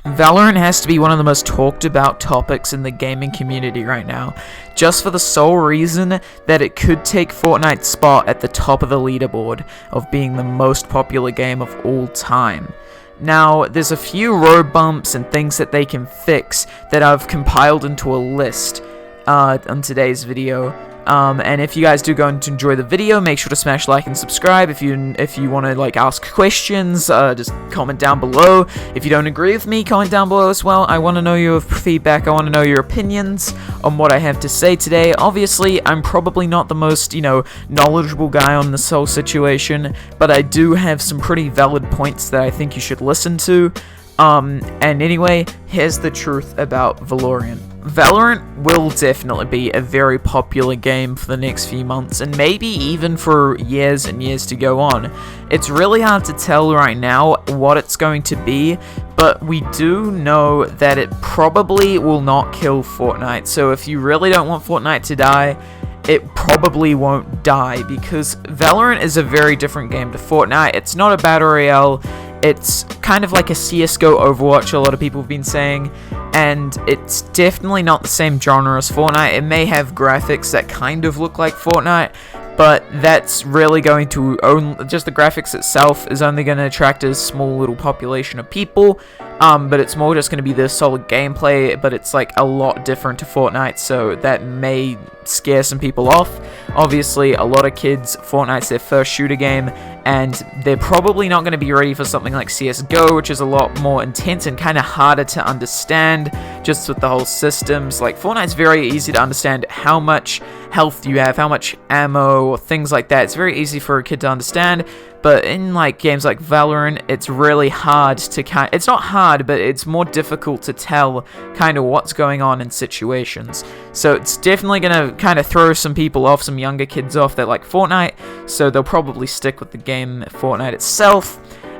Valorant has to be one of the most talked about topics in the gaming community right now, just for the sole reason that it could take Fortnite's spot at the top of the leaderboard of being the most popular game of all time. Now, there's a few road bumps and things that they can fix that I've compiled into a list on today's video. And if you guys do go and enjoy the video, make sure to smash like and subscribe. If you want to like ask questions, just comment down below. If you don't agree with me, comment down below as well. I want to know your feedback. I want to know your opinions on what I have to say today. Obviously, I'm probably not the most, knowledgeable guy on this whole situation, but I do have some pretty valid points that I think you should listen to. And anyway, here's the truth about Valorant. Valorant will definitely be a very popular game for the next few months, and maybe even for years and years to go on. It's really hard to tell right now what it's going to be, but we do know that it probably will not kill Fortnite. So if you really don't want Fortnite to die, it probably won't die, because Valorant is a very different game to Fortnite. It's not a battle royale. It's kind of like a CSGO Overwatch, a lot of people have been saying, and it's definitely not the same genre as Fortnite. It may have graphics that kind of look like Fortnite, but that's really going to just the graphics itself is only going to attract a small little population of people, but it's more just going to be the solid gameplay, but it's like a lot different to Fortnite, so that may scare some people off. Obviously, a lot of kids, Fortnite's their first shooter game, and they're probably not going to be ready for something like CSGO, which is a lot more intense and kind of harder to understand, just with the whole systems. Like, Fortnite's very easy to understand how much health you have, how much ammo, or things like that. It's very easy for a kid to understand, but in like games like Valorant, it's really hard to it's not hard, but it's more difficult to tell kind of what's going on in situations. So it's definitely going to kind of throw some people off, some younger kids off that like Fortnite, so they'll probably stick with the game Fortnite itself.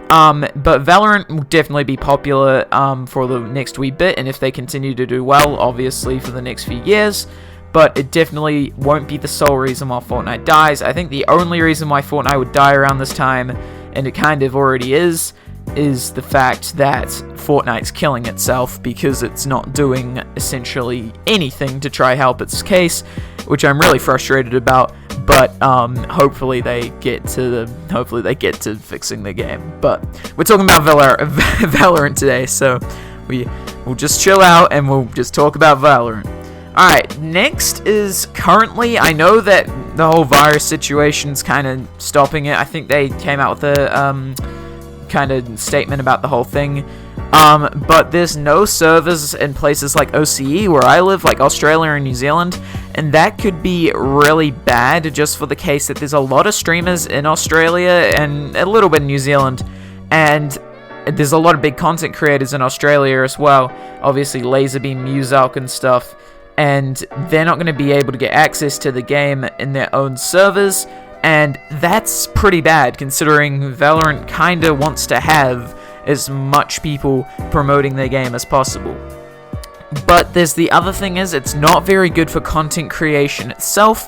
But Valorant will definitely be popular for the next wee bit, and if they continue to do well, obviously for the next few years. But it definitely won't be the sole reason why Fortnite dies. I think the only reason why Fortnite would die around this time, and it kind of already is the fact that Fortnite's killing itself because it's not doing essentially anything to try help its case, which I'm really frustrated about. But hopefully they get to fixing the game. But we're talking about Valorant today, so we'll just chill out and we'll just talk about Valorant. Alright, next is currently, I know that the whole virus situation's kind of stopping it. I think they came out with a kind of statement about the whole thing. But there's no servers in places like OCE, where I live, like Australia and New Zealand, and that could be really bad just for the case that there's a lot of streamers in Australia and a little bit in New Zealand, and there's a lot of big content creators in Australia as well, obviously Laserbeam, Muzalk and stuff, and they're not going to be able to get access to the game in their own servers, and that's pretty bad considering Valorant kinda wants to have as much people promoting their game as possible. But there's the other thing is, it's not very good for content creation itself.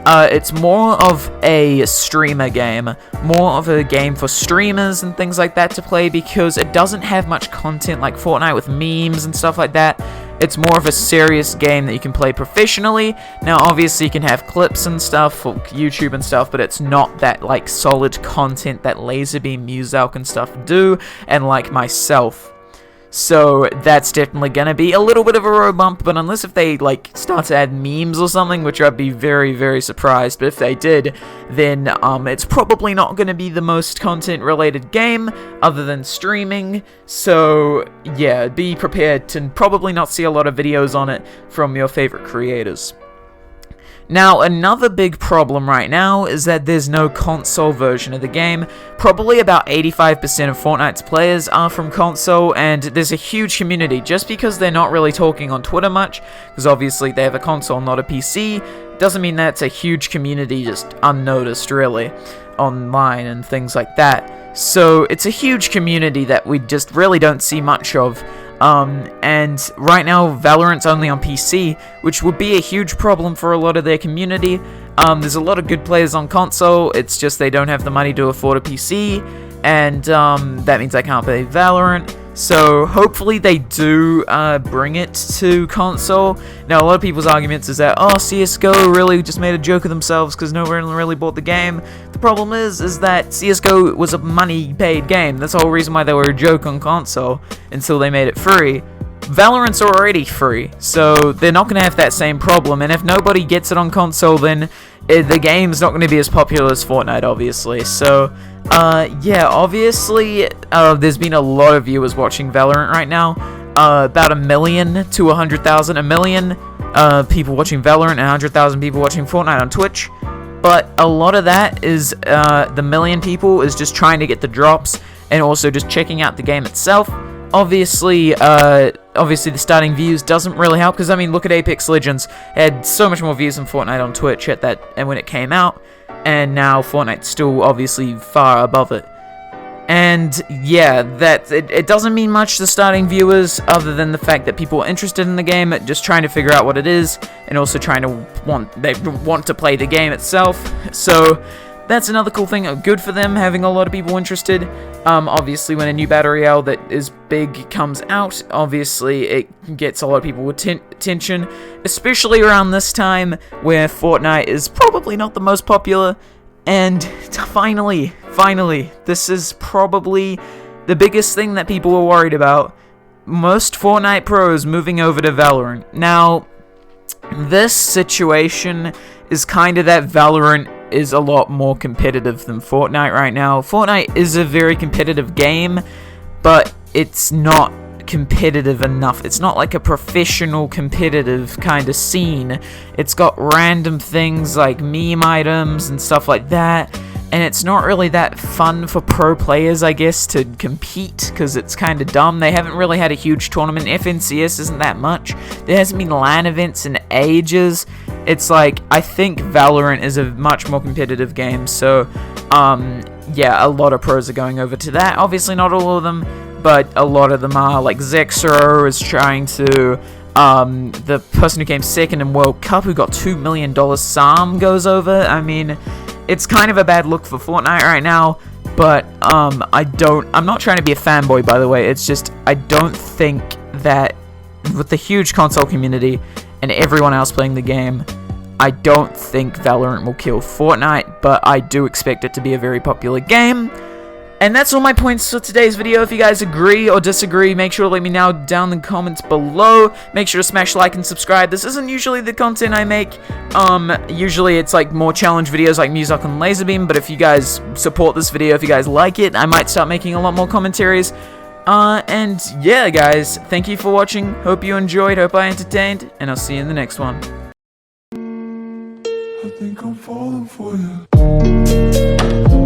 It's more of a streamer game, more of a game for streamers and things like that to play, because it doesn't have much content like Fortnite with memes and stuff like that. It's more of a serious game that you can play professionally. Now, obviously, you can have clips and stuff for YouTube and stuff, but it's not that, like, solid content that Laserbeam, Muzalk and stuff do, and like myself. So that's definitely gonna be a little bit of a road bump, but unless if they like start to add memes or something, which I'd be very, very surprised, but if they did, then it's probably not gonna be the most content related game other than streaming. So yeah, be prepared to probably not see a lot of videos on it from your favorite creators. Now, another big problem right now is that there's no console version of the game. Probably about 85% of Fortnite's players are from console, and there's a huge community. Just because they're not really talking on Twitter much, because obviously they have a console, not a PC, doesn't mean that's a huge community just unnoticed, really, online and things like that. So it's a huge community that we just really don't see much of. And right now Valorant's only on PC, which would be a huge problem for a lot of their community. There's a lot of good players on console, it's just they don't have the money to afford a PC, and that means they can't play Valorant. So hopefully they do bring it to console. Now, a lot of people's arguments is that, oh, CSGO really just made a joke of themselves because no one really bought the game. The problem is that CSGO was a money-paid game. That's the whole reason why they were a joke on console until they made it free. Valorant's already free, so they're not going to have that same problem, and if nobody gets it on console, then the game's not going to be as popular as Fortnite, obviously. So, yeah, obviously, there's been a lot of viewers watching Valorant right now, about 1 million to 100,000, 1 million people watching Valorant, and 100,000 people watching Fortnite on Twitch, but a lot of that is, the 1 million people is just trying to get the drops, and also just checking out the game itself. Obviously, the starting views doesn't really help, because, I mean, look at Apex Legends. It had so much more views than Fortnite on Twitch and when it came out, and now Fortnite's still obviously far above it. And, yeah, it doesn't mean much to starting viewers, other than the fact that people are interested in the game, just trying to figure out what it is, and also they want to play the game itself. So that's another cool thing, good for them, having a lot of people interested. Obviously, when a new Battle Royale that is big comes out, obviously it gets a lot of people attention, especially around this time, where Fortnite is probably not the most popular. And finally, this is probably the biggest thing that people were worried about. Most Fortnite pros moving over to Valorant. Now, this situation is kind of that Valorant is a lot more competitive than Fortnite right now. Fortnite is a very competitive game, but it's not competitive enough. It's not like a professional competitive kind of scene. It's got random things like meme items and stuff like that, and it's not really that fun for pro players, I guess, to compete, because it's kind of dumb. They haven't really had a huge tournament. FNCS isn't that much. There hasn't been LAN events in ages. It's like, I think Valorant is a much more competitive game, so, yeah, a lot of pros are going over to that. Obviously not all of them, but a lot of them are. Like Zexro is trying to, the person who came second in World Cup, who got $2 million, Sam goes over. I mean, it's kind of a bad look for Fortnite right now, but, I'm not trying to be a fanboy, by the way. It's just, I don't think that with the huge console community and everyone else playing the game, I don't think Valorant will kill Fortnite, but I do expect it to be a very popular game. And that's all my points for today's video. If you guys agree or disagree, make sure to let me know down in the comments below. Make sure to smash like and subscribe. This isn't usually the content I make. Usually it's like more challenge videos like Music and Laserbeam, but if you guys support this video, if you guys like it, I might start making a lot more commentaries. And yeah, guys, thank you for watching. Hope you enjoyed, hope I entertained, and I'll see you in the next one. I think I'm falling for you.